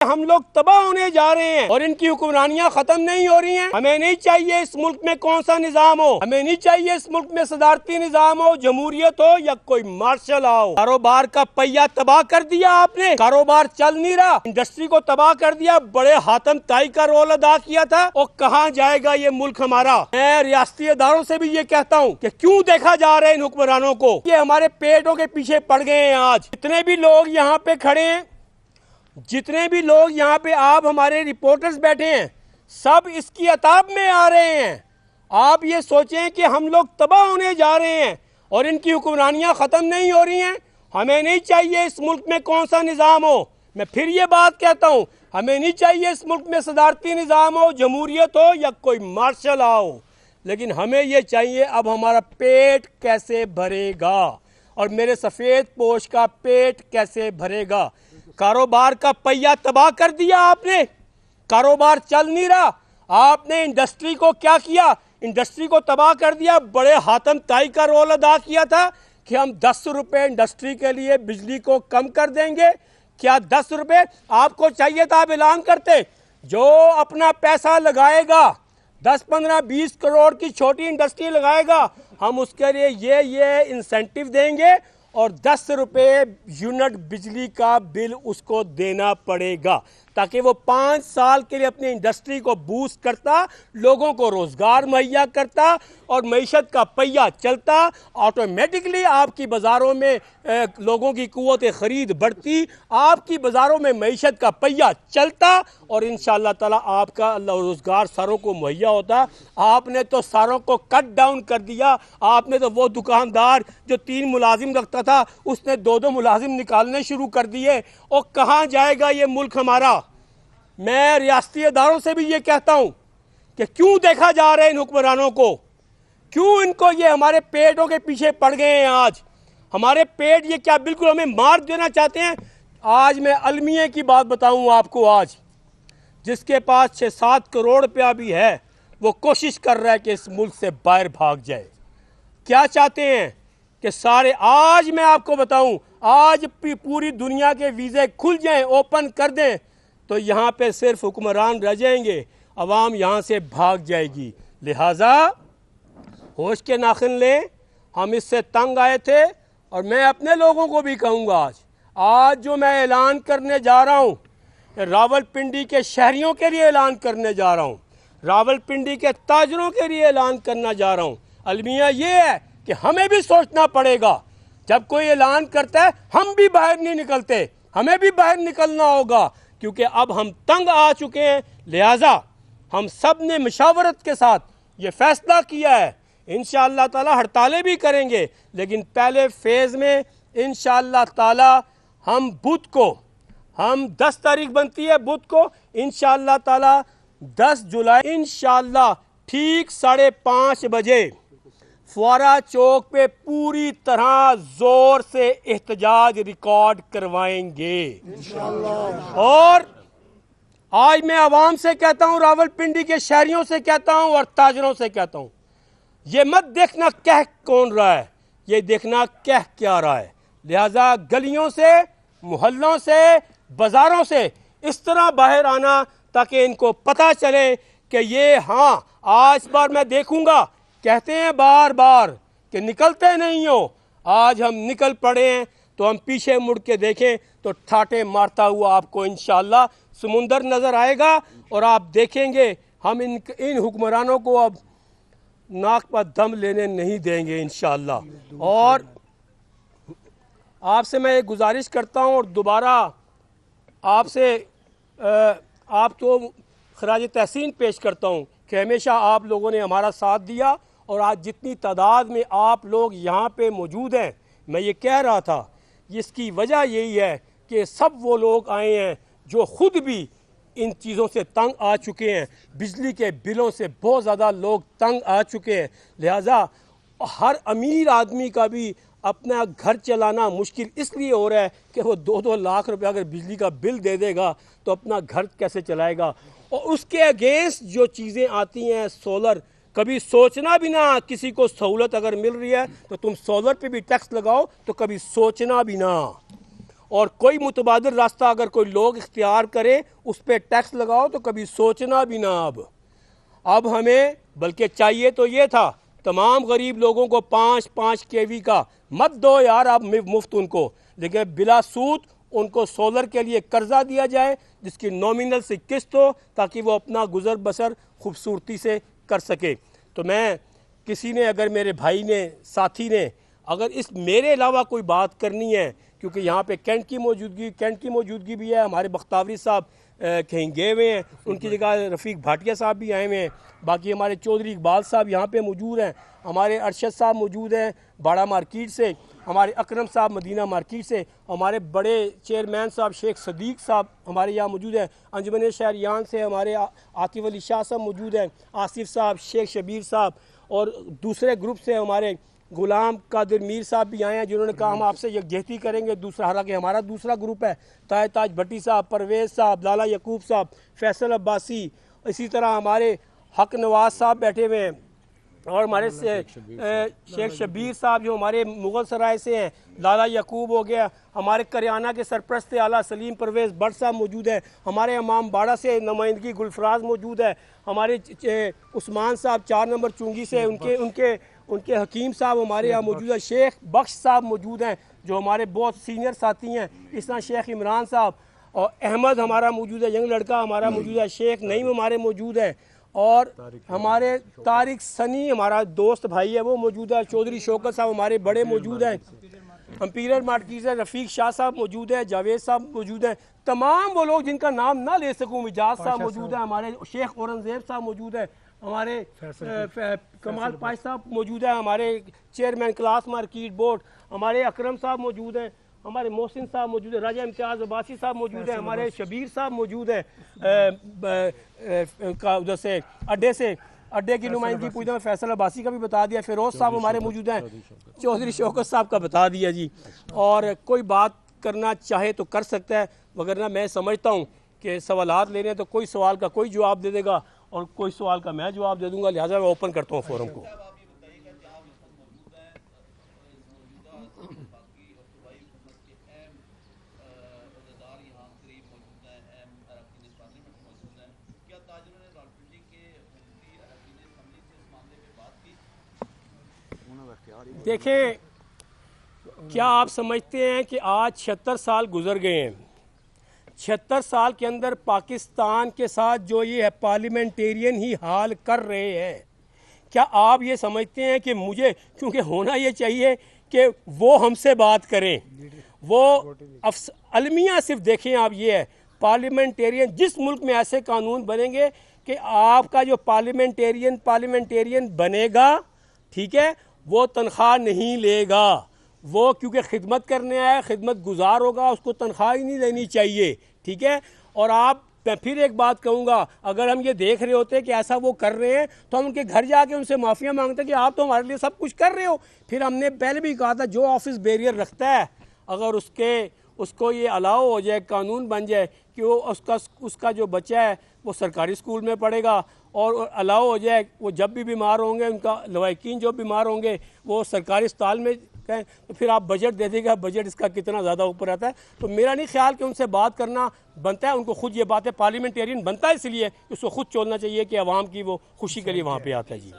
हम लोग तबाह होने जा रहे हैं और इनकी हुक्मरानियां खत्म नहीं हो रही हैं। हमें नहीं चाहिए इस मुल्क में कौन सा निजाम हो, हमें नहीं चाहिए इस मुल्क में सदारती निजाम हो, जमहूरियत हो या कोई मार्शल आओ। कारोबार का पहिया तबाह कर दिया आपने, कारोबार चल नहीं रहा, इंडस्ट्री को तबाह कर दिया, बड़े हातम ताई का रोल अदा किया था। और कहाँ जाएगा ये मुल्क हमारा। मैं रियासती इदारों से भी ये कहता हूँ कि क्यों देखा जा रहा है इन हुक्मरानों को, ये हमारे पेटों के पीछे पड़ गए हैं। आज जितने भी लोग यहाँ पे खड़े हैं, जितने भी लोग यहाँ पे आप हमारे रिपोर्टर्स बैठे हैं, सब इसकी अताब में आ रहे हैं। आप ये सोचें कि हम लोग तबाह होने जा रहे हैं और इनकी हुक्मरानियां ख़त्म नहीं हो रही हैं। हमें नहीं चाहिए इस मुल्क में कौन सा निज़ाम हो, मैं फिर ये बात कहता हूँ, हमें नहीं चाहिए इस मुल्क में सदारती निज़ाम हो, जमहूरियत हो या कोई मार्शल आओ, लेकिन हमें ये चाहिए अब हमारा पेट कैसे भरेगा और मेरे सफ़ेद पोश का पेट कैसे भरेगा। कारोबार का पहिया तबाह कर दिया आपने, कारोबार चल नहीं रहा। आपने इंडस्ट्री को क्या किया, इंडस्ट्री को तबाह कर दिया। बड़े हातम ताई का रोल अदा किया था कि हम 10 रुपए इंडस्ट्री के लिए बिजली को कम कर देंगे। क्या 10 रुपए आपको चाहिए था, आप ऐलान करते। जो अपना पैसा लगाएगा 10, 15, 20 करोड़ की छोटी इंडस्ट्री लगाएगा, हम उसके लिए ये इंसेंटिव देंगे और 10 रुपए यूनिट बिजली का बिल उसको देना पड़ेगा, ताकि वो 5 साल के लिए अपनी इंडस्ट्री को बूस्ट करता, लोगों को रोजगार मुहैया करता और मईशत का पहिया चलता। ऑटोमेटिकली आपकी बाज़ारों में लोगों की कुव्वत ख़रीद बढ़ती, आपकी बाज़ारों में मईशत का पहिया चलता और इंशाअल्लाह ताला आपका रोज़गार सारों को मुहैया होता। आपने तो सारों को कट डाउन कर दिया। आपने तो वो दुकानदार जो 3 मुलाजिम रखता था, उसने 2-2 मुलाजिम निकालने शुरू कर दिए। और कहाँ जाएगा ये मुल्क हमारा। मैं रियासती इदारों से भी ये कहता हूँ कि क्यों देखा जा रहा है इन हुक्मरानों को, क्यों इनको ये हमारे पेटों के पीछे पड़ गए हैं। आज हमारे पेट ये क्या बिल्कुल हमें मार देना चाहते हैं। आज मैं अलमिया की बात बताऊँ आपको, आज जिसके पास 6-7 करोड़ रुपया भी है, वो कोशिश कर रहा है कि इस मुल्क से बाहर भाग जाए। क्या चाहते हैं कि सारे, आज मैं आपको बताऊं, आज पूरी दुनिया के वीज़े खुल जाएं, ओपन कर दें, तो यहाँ पे सिर्फ हुक्मरान रह जाएंगे, अवाम यहाँ से भाग जाएगी। लिहाजा होश के नाखिन लें। हम इससे तंग आए थे और मैं अपने लोगों को भी कहूँगा, आज जो मैं ऐलान करने जा रहा हूँ, रावलपिंडी के शहरियों के लिए ऐलान करने जा रहा हूँ, रावलपिंडी के ताजरों के लिए ऐलान करना जा रहा हूँ। अलमिया ये है कि हमें भी सोचना पड़ेगा। जब कोई ऐलान करता है हम भी बाहर नहीं निकलते, हमें भी बाहर निकलना होगा, क्योंकि अब हम तंग आ चुके हैं। लिहाजा हम सब ने मशावरत के साथ ये फैसला किया है, इंशाअल्लाह ताला हड़तालें भी करेंगे, लेकिन पहले फेज़ में इंशाअल्लाह ताला हम बुध को, हम 10 तारीख बनती है बुध को, इंशाअल्लाह ताला 10 जुलाई इंशाअल्लाह ठीक 5:30 बजे फुआरा चौक पे पूरी तरह जोर से एहतजाज रिकॉर्ड करवाएंगे इंशाअल्लाह। और आज मैं आवाम से कहता हूँ, रावलपिंडी के शहरियों से कहता हूँ और ताजरों से कहता हूँ, ये मत देखना कह कौन रहा है, ये देखना कह क्या रहा है। लिहाजा गलियों से, मोहल्लों से, बाज़ारों से इस तरह बाहर आना, ताकि इनको पता चले कि ये, हाँ आज बार मैं देखूंगा, कहते हैं बार बार कि निकलते नहीं हो, आज हम निकल पड़े हैं। तो हम पीछे मुड़ के देखें तो ठाटे मारता हुआ आपको इंशाअल्लाह समुंदर नज़र आएगा और आप देखेंगे हम इन हुक्मरानों को अब नाक पर दम लेने नहीं देंगे इंशाअल्लाह। और आपसे मैं एक गुजारिश करता हूं और दोबारा आपसे आपको खराज तहसीन पेश करता हूं कि हमेशा आप लोगों ने हमारा साथ दिया और आज जितनी तादाद में आप लोग यहाँ पे मौजूद हैं, मैं ये कह रहा था, इसकी वजह यही है कि सब वो लोग आए हैं जो ख़ुद भी इन चीज़ों से तंग आ चुके हैं, बिजली के बिलों से बहुत ज़्यादा लोग तंग आ चुके हैं। लिहाजा हर अमीर आदमी का भी अपना घर चलाना मुश्किल इसलिए हो रहा है कि वो 2-2 लाख रुपया अगर बिजली का बिल दे देगा तो अपना घर कैसे चलाएगा। और उसके अगेंस्ट जो चीज़ें आती हैं, सोलर, कभी सोचना भी ना, किसी को सहूलत अगर मिल रही है तो तुम सोलर पे भी टैक्स लगाओ, तो कभी सोचना भी ना। और कोई मुतबादिल रास्ता अगर कोई लोग इख्तियार करे उस पर टैक्स लगाओ तो कभी सोचना भी ना। अब हमें बल्कि चाहिए तो ये था तमाम गरीब लोगों को 5-5 केवी का मत दो यार आप मुफ्त उनको, लेकिन बिला सूद उनको सोलर के लिए कर्जा दिया जाए जिसकी नॉमिनल से किस्त हो ताकि वो अपना गुजर बसर खूबसूरती से कर सके। तो मैं किसी ने अगर मेरे भाई ने साथी ने अगर इस मेरे अलावा कोई बात करनी है, क्योंकि यहाँ पे कैंट की मौजूदगी भी है, हमारे बख्तावरी साहब कहीं गए हुए हैं, उनकी जगह रफ़ीक भाटिया साहब भी आए हुए हैं, बाकी हमारे चौधरी इकबाल साहब यहाँ पे मौजूद हैं, हमारे अरशद साहब मौजूद हैं बाड़ा मार्केट से, हमारे अकरम साहब मदीना मार्केट से, हमारे बड़े चेयरमैन साहब शेख सदीक साहब हमारे यहाँ मौजूद हैं, अंजुमन शहरियान से हमारे आतिफ अली शाह साहब मौजूद हैं, आसिफ साहब, शेख शबीर साहब, और दूसरे ग्रुप से हमारे गुलाम कादिर मीर साहब भी आए हैं जिन्होंने कहा हम आपसे यकजहती करेंगे। दूसरा हालांकि हमारा दूसरा ग्रुप है, ताज भट्टी साहब, परवेज़ साहब, लाला यकूब साहब, फैसल अब्बासी, इसी तरह हमारे हक नवाज साहब बैठे हुए हैं, और हमारे शेख शबीर साहब जो हमारे मुग़ल सराय से हैं, लाला यकूब हो गया, हमारे करियाना के सरप्रस्त आला सलीम परवेज़ भट्ट साहब मौजूद हैं, हमारे इमाम बाड़ा से नुमाइंदगी गुलफराज मौजूद है, हमारे उस्मान साहब 4 नंबर चुंगी से उनके हकीम साहब हमारे यहाँ मौजूद है, शेख बख्श साहब मौजूद हैं जो हमारे बहुत सीनियर साथी हैं, इस तरह शेख इमरान साहब और अहमद हमारा मौजूद है, यंग लड़का हमारा मौजूद है, शेख नईम हमारे मौजूद है, और हमारे तारिक सनी हमारा दोस्त भाई है वो मौजूद है, चौधरी शौकत साहब हमारे बड़े मौजूद हैं, अम्पीरियल मार्किज़ है, रफ़ीक शाह साहब मौजूद है, जावेद साहब मौजूद हैं, तमाम वो लोग जिनका नाम ना ले सकूँ, मिजाज साहब मौजूद है, हमारे शेख औरंगज़ेब साहब मौजूद है, हमारे कमाल पाश साहब मौजूद है, हमारे चेयरमैन क्लास मार्केट बोर्ड, हमारे अकरम साहब मौजूद हैं, हमारे मोहसिन साहब मौजूद है, राजा इम्तियाज़ अब्बासी साहब मौजूद है, हमारे शबीर साहब मौजूद है उधर से अड्डे की नुमाइंदगी पूछना फैसल अब्बासी का भी बता दिया, फिरोज साहब हमारे मौजूद हैं, चौधरी शौकत साहब का बता दिया जी। और कोई बात करना चाहे तो कर सकता है, वगरना मैं समझता हूँ कि सवालात लेने तो कोई सवाल का कोई जवाब दे देगा और कोई सवाल का मैं जवाब दे दूंगा, लिहाजा मैं ओपन करता हूँ फोरम को। देखें, क्या आप समझते हैं कि आज 76 साल गुजर गए हैं, 76 साल के अंदर पाकिस्तान के साथ जो ये है पार्लियामेंटेरियन ही हाल कर रहे हैं, क्या आप ये समझते हैं कि मुझे, क्योंकि होना ये चाहिए कि वो हमसे बात करें, वो अलमिया सिर्फ देखें आप, ये है पार्लियामेंटेरियन, जिस मुल्क में ऐसे कानून बनेंगे कि आपका जो पार्लियामेंटेरियन बनेगा, ठीक है, वो तनख्वाह नहीं लेगा, वो क्योंकि खिदमत करने आया, खिदमत गुजार होगा, उसको तनख्वाह ही नहीं लेनी चाहिए, ठीक है। और आप, मैं फिर एक बात कहूँगा, अगर हम ये देख रहे होते कि ऐसा वो कर रहे हैं तो हम उनके घर जाके उनसे माफ़िया मांगते कि आप तो हमारे लिए सब कुछ कर रहे हो। फिर हमने पहले भी कहा था जो ऑफिस बैरियर रखता है अगर उसको ये अलाउ हो जाए, कानून बन जाए कि वो उसका जो बच्चा है वो सरकारी स्कूल में पढ़ेगा, और अलाउ हो जाए वो जब भी बीमार होंगे, उनका लवाकिन जो बीमार होंगे वो सरकारी अस्पताल में कहें, तो फिर आप बजट दे देगा, बजट इसका कितना ज़्यादा ऊपर आता है। तो मेरा नहीं ख्याल कि उनसे बात करना बनता है, उनको खुद ये बात है, पार्लियामेंटेरियन बनता है इसलिए उसको खुद चलना चाहिए कि आवाम की वो खुशी के लिए वहाँ पे आता है जी।